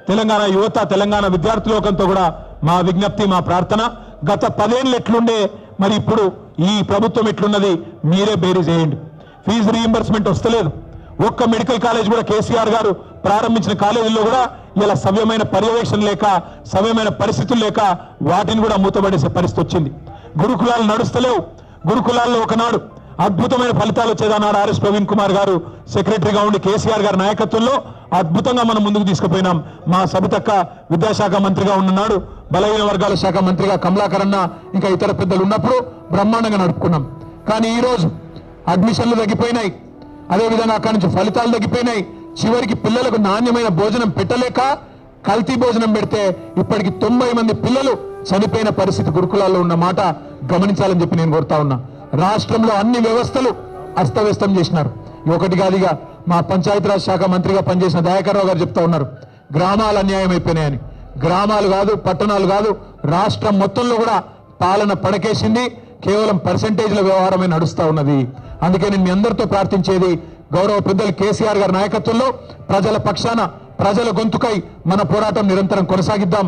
తెలంగాణ యువత తెలంగాణ విద్యార్థి లోకంతో కూడా మా విజ్ఞప్తి మా ప్రార్థన గత 10 ఏళ్ళు ఎట్లుండే మరి ఇప్పుడు ఈ ప్రభుత్వం ఎట్లున్నది మీరే బేరీ చేయండి ఫీజు రీయింబర్స్మెంట్ వస్తలేదు ఒక్క మెడికల్ కాలేజ్ కూడా కేసీఆర్ గారు ప్రారంభించిన కాలేజీల్లో కూడా ఇలా సవ్యమైన పర్యవేక్షణ లేక సవ్యమైన పరిస్థితులు లేక వాటిని కూడా మూతపడేసే పరిస్థితి వచ్చింది గురుకులాలు నడుస్తలేవు గురుకులాల్లో ఒకనాడు అద్భుతమైన ఫలితాలు వచ్చేదన్నాడు ఆర్ఎస్ ప్రవీణ్ కుమార్ గారు సెక్రటరీగా ఉండి కేసీఆర్ గారి నాయకత్వంలో అద్భుతంగా మనం ముందుకు తీసుకుపోయినాం మా సబితక్క విద్యాశాఖ మంత్రిగా ఉన్ననాడు బలహీన వర్గాల శాఖ మంత్రిగా కమలాకర్ అన్న ఇంకా ఇతర పెద్దలు ఉన్నప్పుడు బ్రహ్మాండంగా నడుపుకున్నాం కానీ ఈ రోజు అడ్మిషన్లు తగ్గిపోయినాయి అదేవిధంగా అక్కడి నుంచి ఫలితాలు తగ్గిపోయినాయి చివరికి పిల్లలకు నాణ్యమైన భోజనం పెట్టలేక కల్తీ భోజనం పెడితే ఇప్పటికి 90 మంది పిల్లలు చనిపోయిన పరిస్థితి గురుకులాల్లో ఉన్న మాట గమనించాలని చెప్పి నేను కోరుతా ఉన్నా రాష్ట్రంలో అన్ని వ్యవస్థలు అస్తవ్యస్తం చేసినారు ఒకటి కాదుగా మా పంచాయతీరాజ్ శాఖ మంత్రిగా పనిచేసిన దయాకర్ రావు గారు చెప్తా ఉన్నారు గ్రామాలు అన్యాయం అయిపోయినాయని గ్రామాలు కాదు పట్టణాలు కాదు రాష్ట్రం మొత్తంలో కూడా పాలన పడకేసింది కేవలం పర్సెంటేజ్ల వ్యవహారమే నడుస్తా ఉన్నది అందుకే నేను మీ అందరితో ప్రార్థించేది గౌరవ పెద్దలు కేసీఆర్ గారి నాయకత్వంలో ప్రజల పక్షాన ప్రజల గొంతుకై మన పోరాటం నిరంతరం కొనసాగిద్దాం